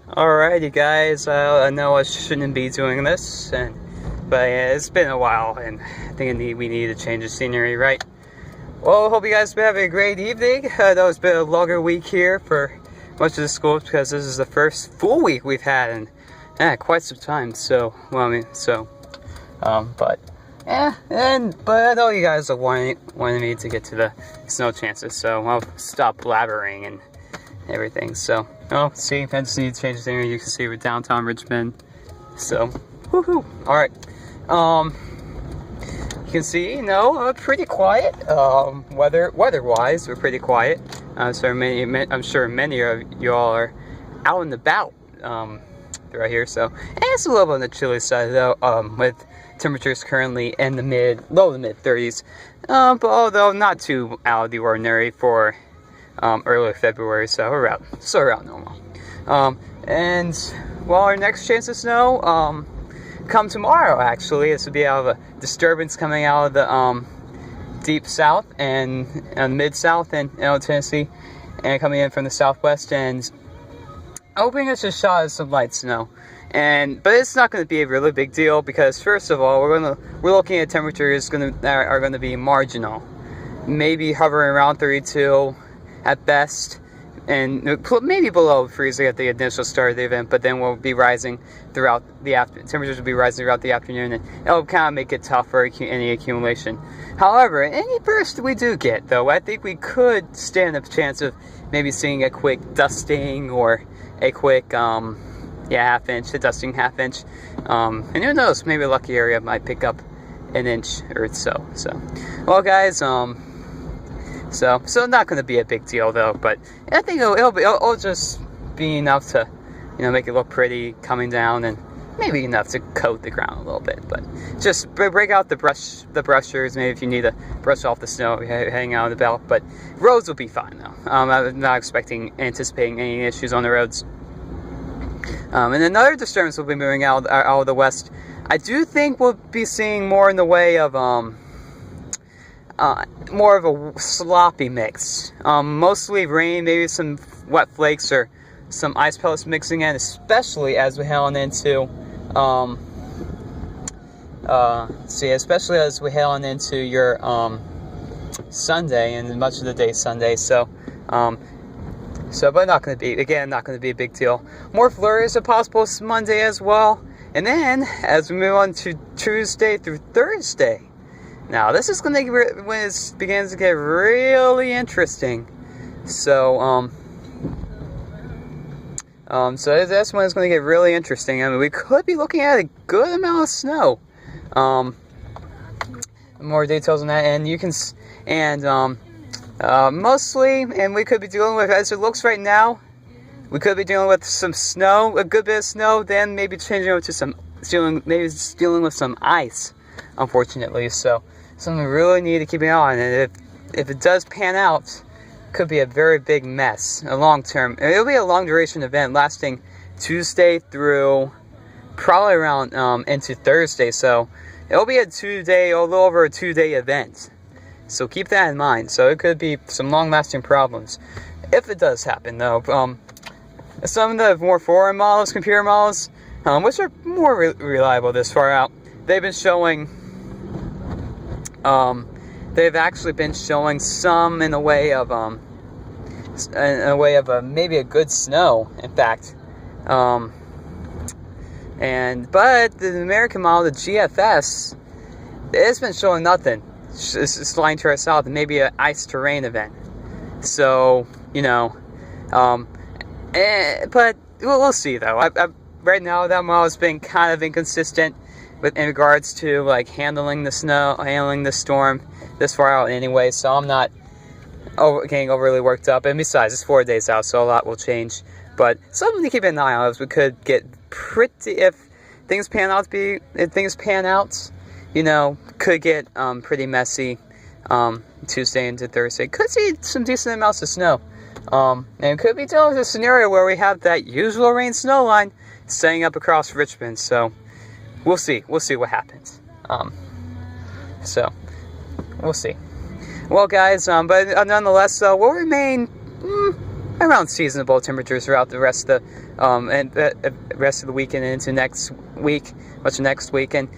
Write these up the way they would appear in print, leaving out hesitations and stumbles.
Alrighty guys, I know I shouldn't be doing this, but yeah, it's been a while and I think we need to change the scenery, right? Well, hope you guys have a great evening. I know it's been a longer week here for much of the schools because this is the first full week we've had in quite some time, but I know you guys are wanting me to get to the snow chances, so I'll stop blabbering and everything. So, see, I just need to change the scenery. You can see we're downtown Richmond. So, woohoo! Alright. You can see, pretty quiet. Weather-wise, we're pretty quiet. I'm sure many of you all are out and about right here. So, and it's a little bit on the chilly side though, with temperatures currently in the low to mid 30s. But although not too out of the ordinary for early February, so around normal. And well, our next chance of snow come tomorrow. Actually, this would be out of a disturbance coming out of the deep south and mid south and Tennessee, and coming in from the southwest, and hoping it's a shot of some light snow. But it's not going to be a really big deal because first of all, we're looking at temperatures that are going to be marginal, maybe hovering around 32 at best, and maybe below freezing at the initial start of the event. But then we'll be rising throughout the temperatures will be rising throughout the afternoon, and it'll kind of make it tough for any accumulation. However, any burst we do get, though, I think we could stand a chance of maybe seeing a quick dusting or a quick a dusting half inch, and who knows, maybe a lucky area might pick up an inch or so. Well, guys, so not going to be a big deal though, but I think it'll just be enough to, make it look pretty coming down, and maybe enough to coat the ground a little bit. But just break out the brushers, maybe if you need to brush off the snow hanging out of the belt. But roads will be fine though. I'm not anticipating any issues on the roads. And another disturbance will be moving out of the west. I do think we'll be seeing more in the way of more of a sloppy mix. Mostly rain, maybe some wet flakes or some ice pellets mixing in, especially as we head on into your Sunday and much of the day Sunday. But not going to be a big deal. More flurries are possible Monday as well. And then, as we move on to Tuesday through Thursday, now this is going to when it begins to get really interesting. So that's when it's going to get really interesting. I mean, we could be looking at a good amount of snow. More details on that, and mostly, and we could be dealing with, as it looks right now, we could be dealing with some snow, a good bit of snow, then maybe changing over to dealing with some ice, unfortunately. So something we really need to keep an eye on, and if it does pan out, it could be a very big mess, it'll be a long duration event lasting Tuesday through probably around into Thursday. So it'll be a little over a 2-day event. So keep that in mind. So it could be some long-lasting problems if it does happen, though. Some of the more foreign models, computer models, which are more reliable this far out, they've actually been showing some in a way of maybe a good snow. In fact, but the American model, the GFS, it's been showing nothing. It's flying to our south, and maybe an ice terrain event. So, but we'll see though. Right now, that model has been kind of inconsistent in regards to handling the storm this far out anyway. So I'm not getting overly worked up. And besides, it's 4 days out, so a lot will change. But something to keep an eye on is we could get if things pan out, could get pretty messy Tuesday into Thursday. Could see some decent amounts of snow. And could be dealing with a scenario where we have that usual rain snow line staying up across Richmond. So we'll see what happens. So we'll see. Well, guys, but nonetheless, we'll remain around seasonable temperatures throughout the rest of the rest of the weekend and into next week, much of next weekend.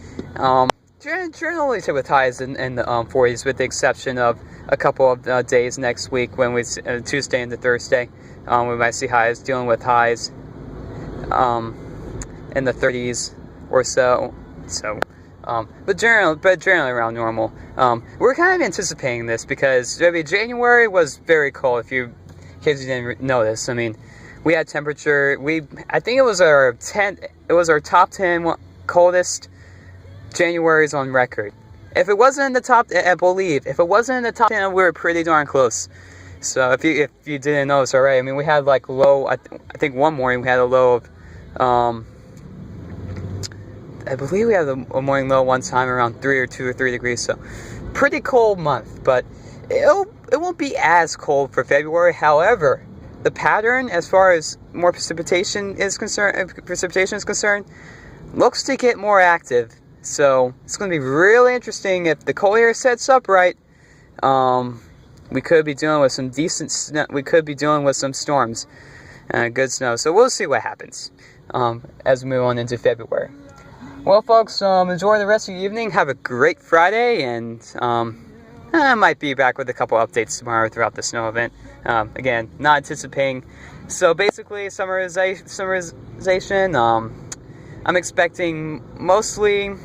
Generally with highs in the 40s, with the exception of a couple of days next week when we Tuesday into Thursday, we might see highs, dealing with highs in the 30s or so. But generally around normal. We're kind of anticipating this because January was very cold. In case you didn't notice, I mean, we had temperature. I think it was our top 10 coldest January's on record. If it wasn't in the top, I believe, if it wasn't in the top 10, we were pretty darn close. So if you didn't notice already, I mean, we had like low. I think one morning we had a low of, I believe we had a morning low one time around 2 or 3 degrees. So pretty cold month, but it won't be as cold for February. However, the pattern as far as more precipitation is concerned, looks to get more active. So it's going to be really interesting if the cold air sets up right. We could be dealing with some decent snow. We could be dealing with some storms, good snow. So we'll see what happens as we move on into February. Well, folks, enjoy the rest of your evening. Have a great Friday, and I might be back with a couple updates tomorrow throughout the snow event. Again, not anticipating. So basically, summarization. I'm expecting mostly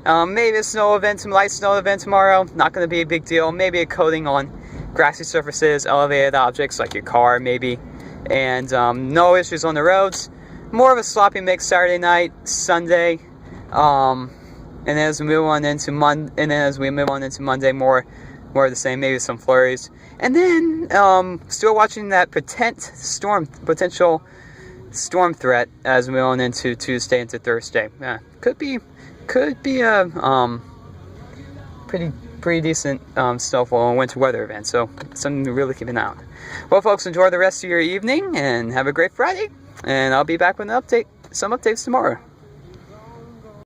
maybe a snow event, some light snow event tomorrow. Not going to be a big deal. Maybe a coating on grassy surfaces, elevated objects like your car, maybe, and no issues on the roads. More of a sloppy mix Saturday night, Sunday, and then as we move on into Monday, more of the same. Maybe some flurries, and then still watching that potential storm threat as we move on into Tuesday into Thursday. Could be a pretty decent snowfall and winter weather event. So something to really keep an eye on. Well, folks, enjoy the rest of your evening and have a great Friday. And I'll be back with some updates tomorrow.